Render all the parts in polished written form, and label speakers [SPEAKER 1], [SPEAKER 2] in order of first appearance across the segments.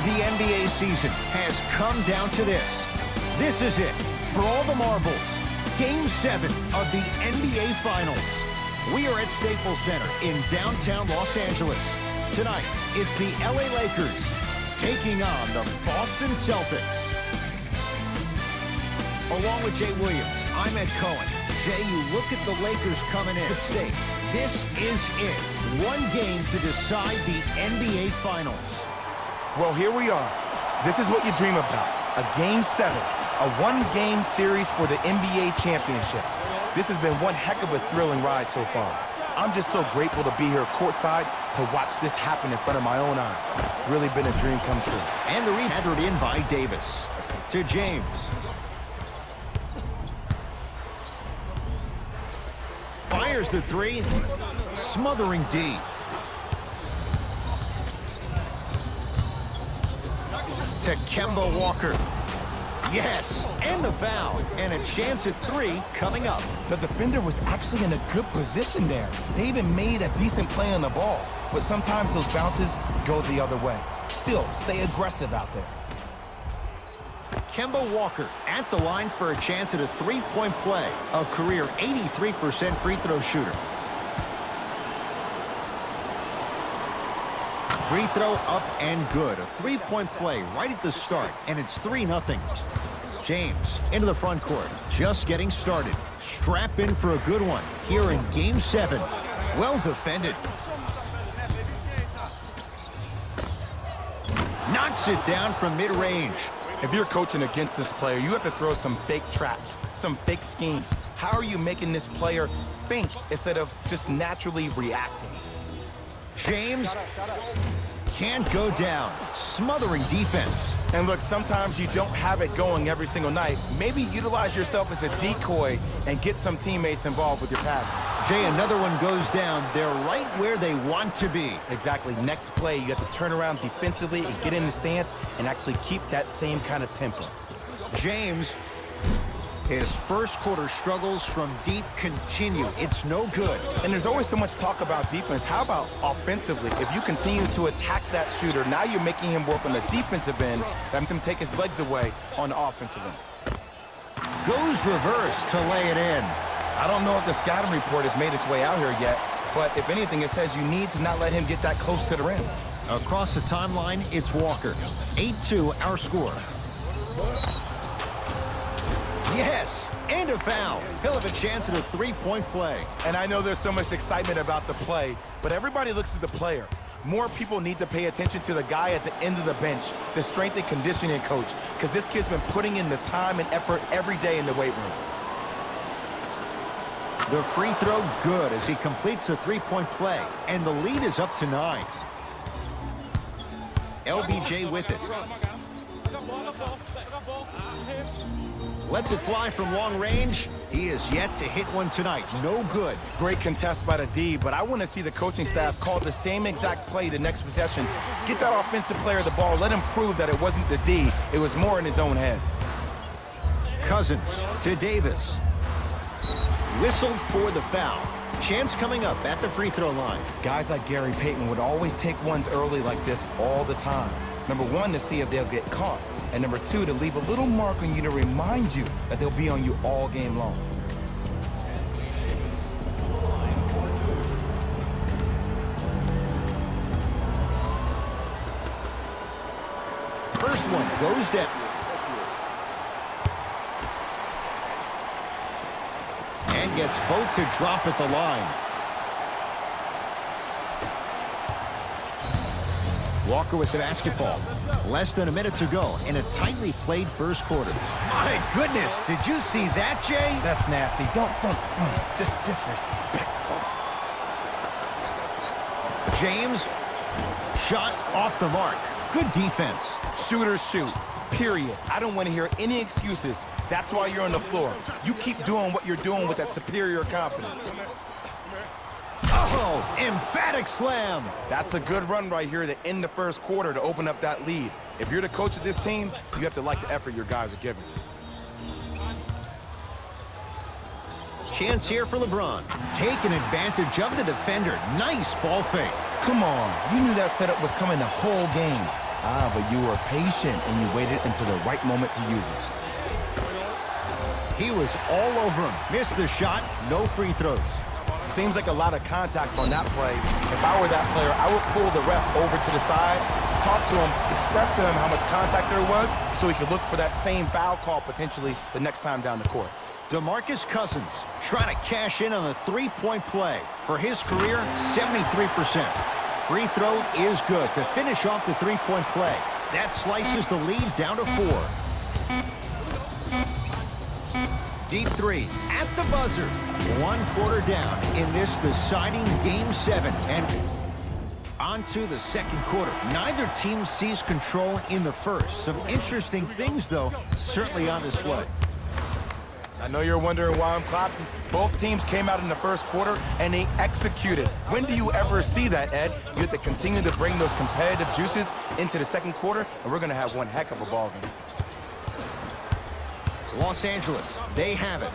[SPEAKER 1] The NBA season has come down to this. This is it for all the marbles. Game 7 of the NBA Finals. We are at Staples Center in downtown Los Angeles. Tonight, it's the LA Lakers taking on the Boston Celtics. Along with Jay Williams, I'm Ed Cohen. Jay, you look at the Lakers coming in at stake. This is it. One game to decide the NBA Finals.
[SPEAKER 2] Well, here we are. This is what you dream about. A Game 7, a one-game series for the NBA Championship. This has been one heck of a thrilling ride so far. I'm just so grateful to be here courtside to watch this happen in front of my own eyes. It's really been a dream come true.
[SPEAKER 1] And the headed in by Davis. To James. Fires the three. Smothering D. To Kemba Walker. Yes, and the foul. And a chance at three coming up.
[SPEAKER 2] The defender was actually in a good position there. They even made a decent play on the ball. But sometimes those bounces go the other way. Still, stay aggressive out there.
[SPEAKER 1] Kemba Walker at the line for a chance at a three-point play. A career 83% free throw shooter. Free throw up and good. A three-point play right at the start, and it's 3-0. James into the front court, just getting started. Strap in for a good one here in Game 7. Well defended. Knocks it down from mid-range.
[SPEAKER 2] If you're coaching against this player, you have to throw some fake traps, some fake schemes. How are you making this player think instead of just naturally reacting?
[SPEAKER 1] James can't go down. Smothering defense.
[SPEAKER 2] And look, sometimes you don't have it going every single night. Maybe utilize yourself as a decoy and get some teammates involved with your passing.
[SPEAKER 1] Jay, another one goes down. They're right where they want to be.
[SPEAKER 2] Exactly. Next play, you have to turn around defensively and get in the stance and actually keep that same kind of tempo.
[SPEAKER 1] James, his first quarter struggles from deep continue. It's no good.
[SPEAKER 2] And there's always so much talk about defense. How about offensively? If you continue to attack that shooter, now you're making him work on the defensive end. That makes him take his legs away on the offensive end.
[SPEAKER 1] Goes reverse to lay it in.
[SPEAKER 2] I don't know if the scouting report has made its way out here yet, but if anything, it says you need to not let him get that close to the rim.
[SPEAKER 1] Across the timeline, it's Walker. 8-2, our score. Yes, and a foul. He'll have a chance at a three-point play.
[SPEAKER 2] And I know there's so much excitement about the play, but everybody looks at the player. More people need to pay attention to the guy at the end of the bench, the strength and conditioning coach, because this kid's been putting in the time and effort every day in the weight room.
[SPEAKER 1] The free throw good as he completes the three-point play, and the lead is up to 9. LBJ with it. Lets it fly from long range. He is yet to hit one tonight. No good.
[SPEAKER 2] Great contest by the D, but I want to see the coaching staff call the same exact play the next possession. Get that offensive player the ball. Let him prove that it wasn't the D. It was more in his own head.
[SPEAKER 1] Cousins to Davis. Whistled for the foul. Chance coming up at the free throw line.
[SPEAKER 2] Guys like Gary Payton would always take ones early like this all the time. Number one, to see if they'll get caught. And number two, to leave a little mark on you to remind you that they'll be on you all game long.
[SPEAKER 1] First one goes down. And gets both to drop at the line. Walker with the basketball. Less than a minute to go in a tightly played first quarter. My goodness, did you see that, Jay?
[SPEAKER 2] That's nasty. Don't, just disrespectful.
[SPEAKER 1] James, shot off the mark. Good defense.
[SPEAKER 2] Shooters shoot, period. I don't want to hear any excuses. That's why you're on the floor. You keep doing what you're doing with that superior confidence.
[SPEAKER 1] Oh, emphatic slam.
[SPEAKER 2] That's a good run right here to end the first quarter to open up that lead. If you're the coach of this team, you have to like the effort your guys are giving.
[SPEAKER 1] Chance here for LeBron. Taking advantage of the defender. Nice ball fake.
[SPEAKER 2] Come on. You knew that setup was coming the whole game. Ah, but you were patient and you waited until the right moment to use it.
[SPEAKER 1] He was all over him. Missed the shot. No free throws.
[SPEAKER 2] Seems like a lot of contact on that play. If I were that player, I would pull the ref over to the side, talk to him, express to him how much contact there was so he could look for that same foul call potentially the next time down the court.
[SPEAKER 1] DeMarcus Cousins trying to cash in on the three-point play. For his career, 73%. Free throw is good to finish off the three-point play. That slices the lead down to 4. Deep three at the buzzer. 1 quarter down in this deciding Game 7. And on to the second quarter. Neither team sees control in the first. Some interesting things, though, certainly on display.
[SPEAKER 2] I know you're wondering why I'm clapping. Both teams came out in the first quarter and they executed. When do you ever see that, Ed? You have to continue to bring those competitive juices into the second quarter, and we're going to have one heck of a ball game.
[SPEAKER 1] Los Angeles, they have it.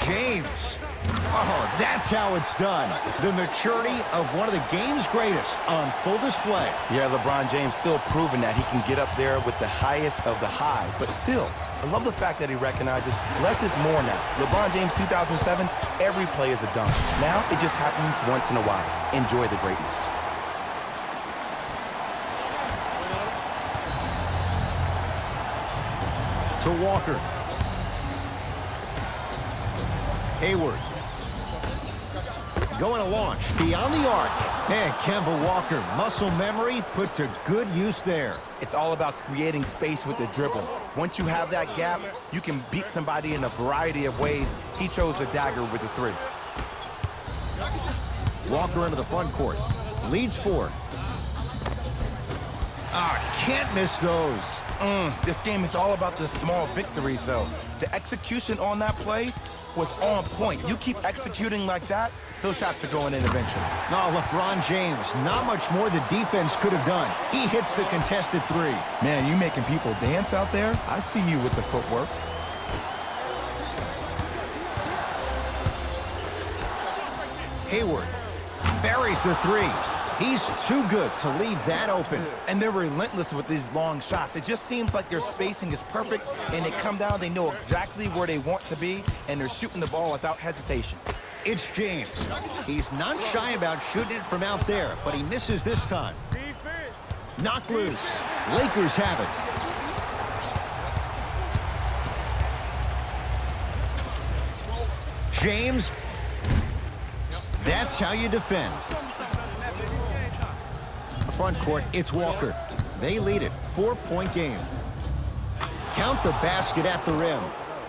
[SPEAKER 1] James. Oh, that's how it's done. The maturity of one of the game's greatest on full display.
[SPEAKER 2] Yeah, LeBron James still proving that he can get up there with the highest of the high. But still, I love the fact that he recognizes less is more now. LeBron James 2007, every play is a dunk. Now it just happens once in a while. Enjoy the greatness.
[SPEAKER 1] To Walker. Hayward. Going to launch beyond the arc. And Kemba Walker, muscle memory put to good use there.
[SPEAKER 2] It's all about creating space with the dribble. Once you have that gap, you can beat somebody in a variety of ways. He chose a dagger with the 3.
[SPEAKER 1] Walker into the front court. Leads 4. Can't miss those.
[SPEAKER 2] This game is all about the small victories, though. The execution on that play was on point. You keep executing like that, those shots are going in eventually.
[SPEAKER 1] Oh, LeBron James, not much more the defense could have done. He hits the contested 3.
[SPEAKER 2] Man, you making people dance out there? I see you with the footwork.
[SPEAKER 1] Hayward buries the 3. He's too good to leave that open.
[SPEAKER 2] And they're relentless with these long shots. It just seems like their spacing is perfect, and they come down, they know exactly where they want to be, and they're shooting the ball without hesitation.
[SPEAKER 1] It's James. He's not shy about shooting it from out there, but he misses this time. Knocked loose. Lakers have it. James. That's how you defend. Front court, it's Walker. They lead it. 4-point game. Count the basket at the rim.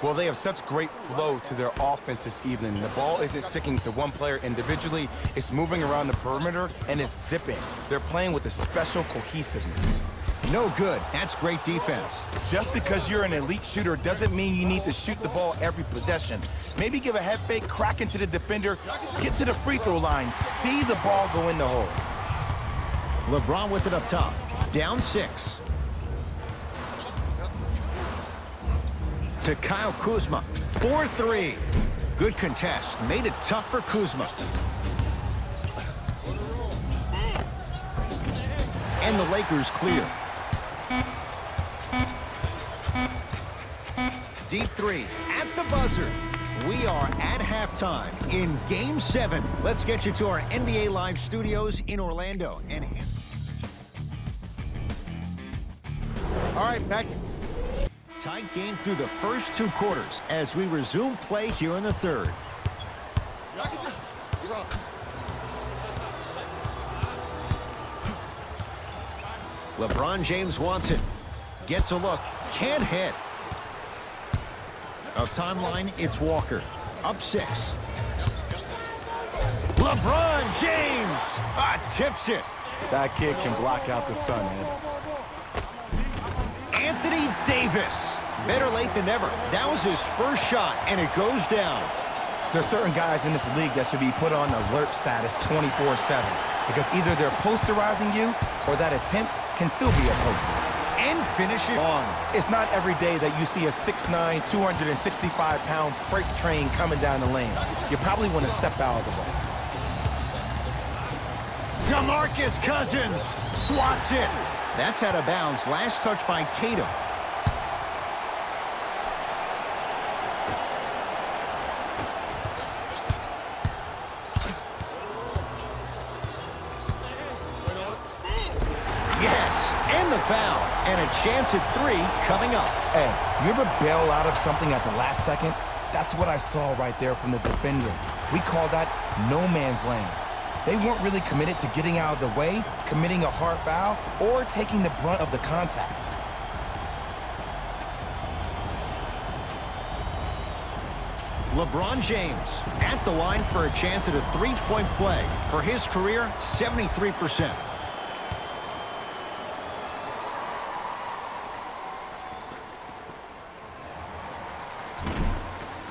[SPEAKER 2] Well, they have such great flow to their offense this evening. The ball isn't sticking to one player individually. It's moving around the perimeter, and it's zipping. They're playing with a special cohesiveness.
[SPEAKER 1] No good. That's great defense.
[SPEAKER 2] Just because you're an elite shooter doesn't mean you need to shoot the ball every possession. Maybe give a head fake, crack into the defender, get to the free throw line, see the ball go in the hole.
[SPEAKER 1] LeBron with it up top. Down 6. To Kyle Kuzma. 4-3. Good contest. Made it tough for Kuzma. And the Lakers clear. Deep 3 at the buzzer. We are at halftime in Game 7. Let's get you to our NBA Live studios in Orlando. And
[SPEAKER 3] all right, back.
[SPEAKER 1] tight game through the first 2 quarters as we resume play here in the third. LeBron James wants it. Gets a look. Can't hit. Our timeline, it's Walker. Up 6. LeBron James! Tips it.
[SPEAKER 2] That kid can block out the sun, Ed.
[SPEAKER 1] Anthony Davis. Better late than never. That was his first shot, and it goes down.
[SPEAKER 2] There are certain guys in this league that should be put on alert status 24/7 because either they're posterizing you or that attempt can still be a poster.
[SPEAKER 1] And finish it on.
[SPEAKER 2] It's not every day that you see a 6'9", 265-pound freight train coming down the lane. You probably want to step out of the way.
[SPEAKER 1] DeMarcus Cousins swats it. That's out of bounds. Last touch by Tatum. Yes, and the foul. And a chance at 3 coming up.
[SPEAKER 2] Hey, you ever bail out of something at the last second? That's what I saw right there from the defender. We call that no man's land. They weren't really committed to getting out of the way, committing a hard foul, or taking the brunt of the contact.
[SPEAKER 1] LeBron James at the line for a chance at a 3-point play. For his career, 73%.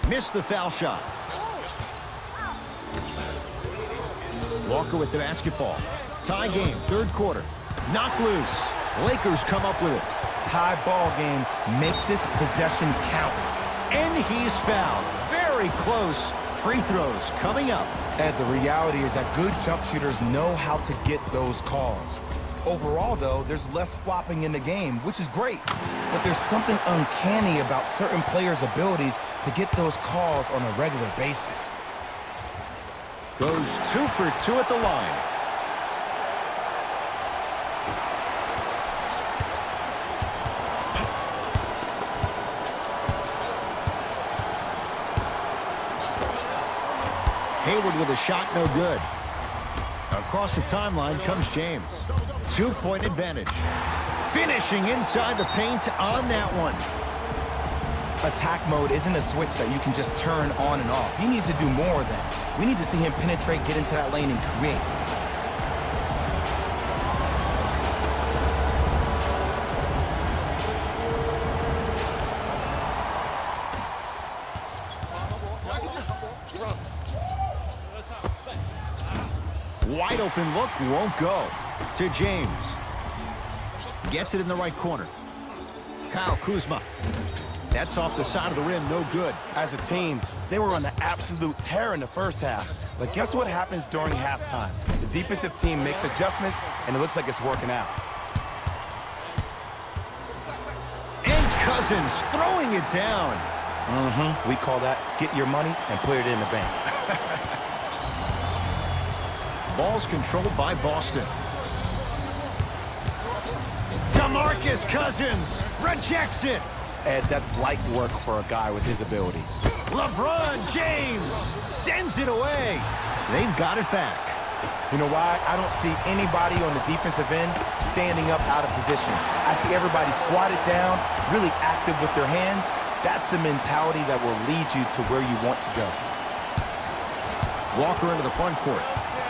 [SPEAKER 1] Missed the foul shot. Walker with the basketball. Tie game, third quarter. Knocked loose. Lakers come up with it.
[SPEAKER 2] Tie ball game. Make this possession count.
[SPEAKER 1] And he's fouled. Very close. Free throws coming up.
[SPEAKER 2] And the reality is that good jump shooters know how to get those calls. Overall, though, there's less flopping in the game, which is great. But there's something uncanny about certain players' abilities to get those calls on a regular basis.
[SPEAKER 1] Goes 2 for 2 at the line. Hayward with a shot, no good. Across the timeline comes James. 2-point advantage. Finishing inside the paint on that one.
[SPEAKER 2] Attack mode isn't a switch that you can just turn on and off. He needs to do more of that. We need to see him penetrate, get into that lane, and create.
[SPEAKER 1] Wide open look, won't go. To James. Gets it in the right corner. Kyle Kuzma. That's off the side of the rim, no good.
[SPEAKER 2] As a team, they were on the absolute tear in the first half. But guess what happens during halftime? The defensive team makes adjustments, and it looks like it's working out.
[SPEAKER 1] And Cousins throwing it down.
[SPEAKER 2] We call that get your money and put it in the bank.
[SPEAKER 1] Ball's controlled by Boston. DeMarcus Cousins rejects it.
[SPEAKER 2] Ed, that's light work for a guy with his ability.
[SPEAKER 1] LeBron James sends it away. They've got it back.
[SPEAKER 2] You know why? I don't see anybody on the defensive end standing up out of position. I see everybody squatted down, really active with their hands. That's the mentality that will lead you to where you want to go.
[SPEAKER 1] Walker into the front court.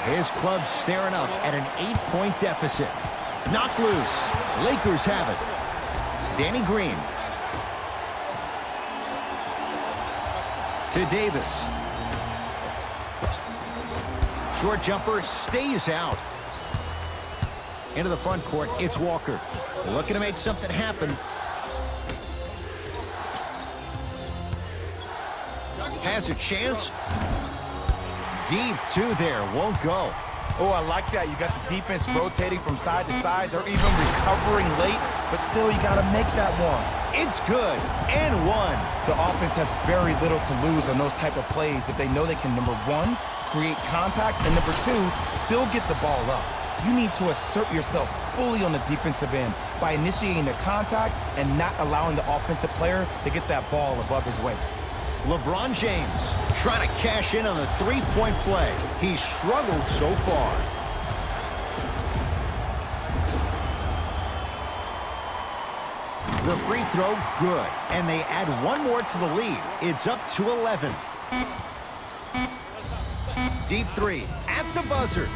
[SPEAKER 1] His club staring up at an 8-point deficit. Knocked loose. Lakers have it. Danny Green. To Davis. Short jumper stays out. Into the front court, it's Walker. Looking to make something happen. Has a chance. Deep 2 there, won't go.
[SPEAKER 2] Oh, I like that. You got the defense rotating from side to side. They're even recovering late, but still, you got to make that one.
[SPEAKER 1] It's good, and 1.
[SPEAKER 2] The offense has very little to lose on those type of plays if they know they can, number 1, create contact, and number 2, still get the ball up. You need to assert yourself fully on the defensive end by initiating the contact and not allowing the offensive player to get that ball above his waist.
[SPEAKER 1] LeBron James trying to cash in on a 3-point play. He's struggled so far. The free throw, good. And they add 1 more to the lead. It's up to 11. Deep 3 at the buzzer.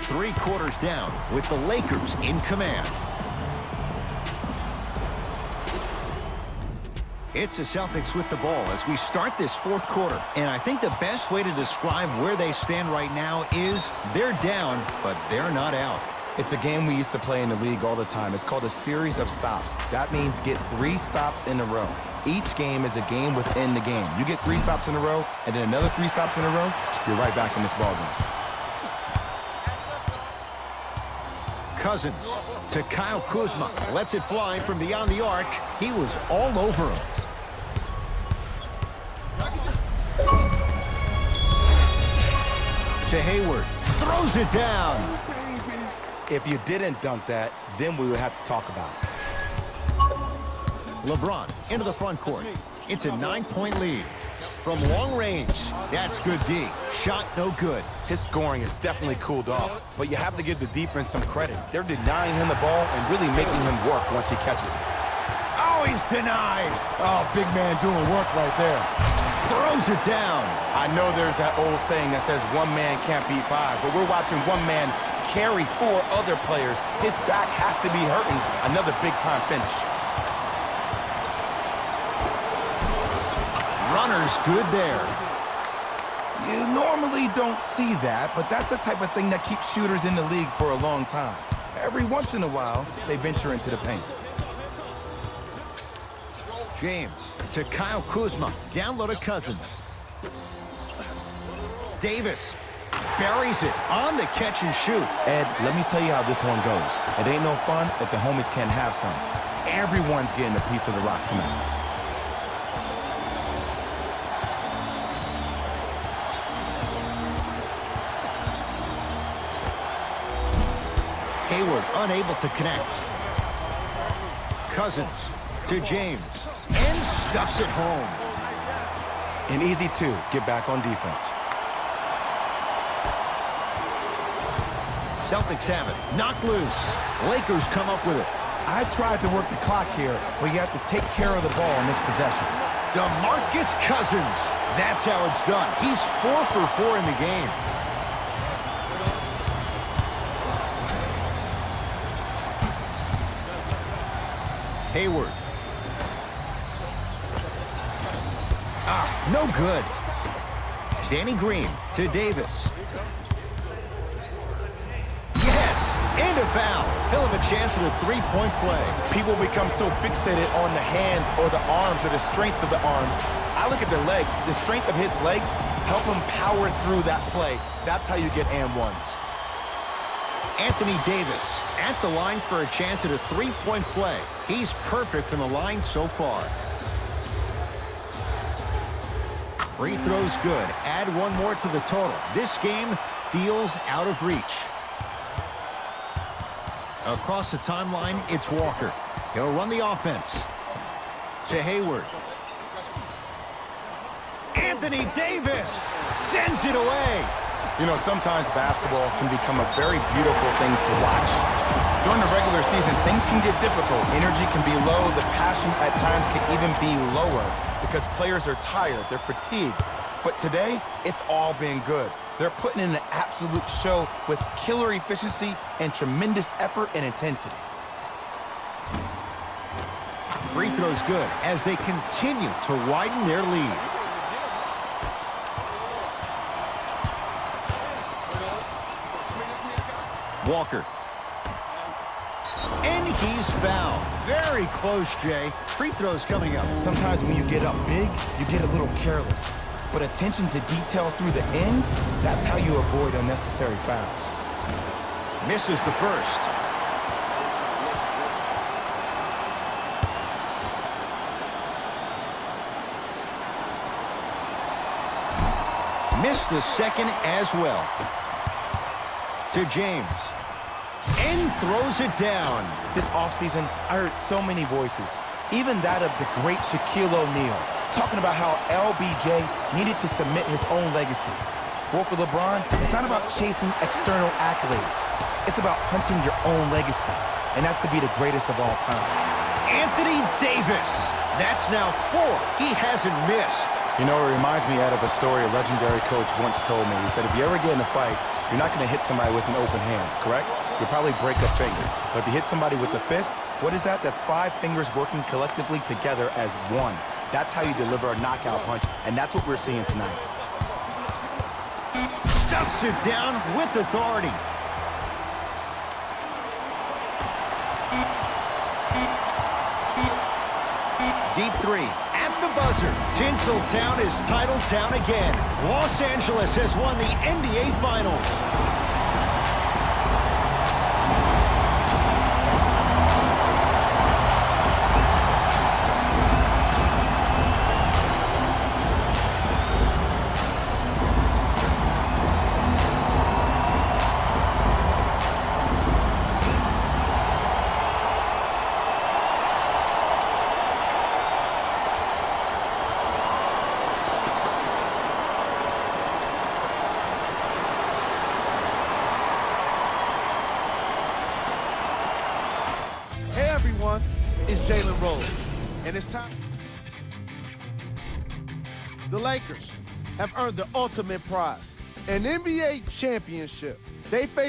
[SPEAKER 1] 3 quarters down with the Lakers in command. It's the Celtics with the ball as we start this 4th quarter. And I think the best way to describe where they stand right now is they're down, but they're not out.
[SPEAKER 2] It's a game we used to play in the league all the time. It's called a series of stops. That means get 3 stops in a row. Each game is a game within the game. You get 3 stops in a row, and then another 3 stops in a row, you're right back in this ballgame.
[SPEAKER 1] Cousins to Kyle Kuzma. Lets it fly from beyond the arc. He was all over him. To Hayward. Throws it down.
[SPEAKER 2] If you didn't dunk that, then we would have to talk about it.
[SPEAKER 1] LeBron into the front court. It's a 9-point lead. From long range, that's good D. Shot no good.
[SPEAKER 2] His scoring has definitely cooled off, but you have to give the defense some credit. They're denying him the ball and really making him work once he catches it.
[SPEAKER 1] Oh, he's denied.
[SPEAKER 3] Oh, big man doing work right there.
[SPEAKER 1] Throws it down.
[SPEAKER 2] I know there's that old saying that says one man can't beat five, but we're watching one man carry 4 other players. His back has to be hurting. Another big-time finish.
[SPEAKER 1] Runner's good there.
[SPEAKER 2] You normally don't see that, but that's the type of thing that keeps shooters in the league for a long time. Every once in a while, they venture into the paint.
[SPEAKER 1] James to Kyle Kuzma. Down low to Cousins. Davis buries it on the catch and shoot.
[SPEAKER 2] Ed, let me tell you how this one goes. It ain't no fun if the homies can't have some. Everyone's getting a piece of the rock tonight.
[SPEAKER 1] Hayward unable to connect. Cousins to James. And stuffs it home.
[SPEAKER 2] And easy, too. Get back on defense.
[SPEAKER 1] Celtics have it. Knocked loose. Lakers come up with it.
[SPEAKER 2] I tried to work the clock here, but you have to take care of the ball in this possession.
[SPEAKER 1] DeMarcus Cousins. That's how it's done. He's 4 for 4 in the game. Hayward. No good. Danny Green to Davis. Yes, and a foul. He'll have a chance at a 3-point play.
[SPEAKER 2] People become so fixated on the hands or the arms or the strengths of the arms. I look at the legs. The strength of his legs help him power through that play. That's how you get and ones.
[SPEAKER 1] Anthony Davis at the line for a chance at a 3-point play. He's perfect from the line so far. Free throw's good. Add one more to the total. This game feels out of reach. Across the timeline, it's Walker. He'll run the offense. To Hayward. Anthony Davis sends it away.
[SPEAKER 2] You know, sometimes basketball can become a very beautiful thing to watch. During the regular season, things can get difficult. Energy can be low. The passion at times can even be lower because players are tired. They're fatigued. But today, it's all been good. They're putting in an absolute show with killer efficiency and tremendous effort and intensity.
[SPEAKER 1] Free throw's good as they continue to widen their lead. Walker. And he's fouled. Very close, Jay. Free throws coming up.
[SPEAKER 2] Sometimes when you get up big, you get a little careless. But attention to detail through the end, that's how you avoid unnecessary fouls.
[SPEAKER 1] Misses the first. Missed the second as well. To James. And throws it down.
[SPEAKER 2] This offseason, I heard so many voices, even that of the great Shaquille O'Neal, talking about how LBJ needed to submit his own legacy. Well, for LeBron, it's not about chasing external accolades. It's about hunting your own legacy, and that's to be the greatest of all time.
[SPEAKER 1] Anthony Davis. That's now 4. He hasn't missed.
[SPEAKER 2] You know, it reminds me out of a story a legendary coach once told me. He said, if you ever get in a fight, you're not going to hit somebody with an open hand, correct? You'll probably break a finger. But if you hit somebody with a fist, what is that? That's 5 fingers working collectively together as one. That's how you deliver a knockout punch, and that's what we're seeing tonight.
[SPEAKER 1] Stuffs it down with authority. Deep 3 at the buzzer. Tinseltown is Titletown again. Los Angeles has won the NBA Finals.
[SPEAKER 4] one is Jalen Rose. And it's time. The Lakers have earned the ultimate prize, an NBA championship. They face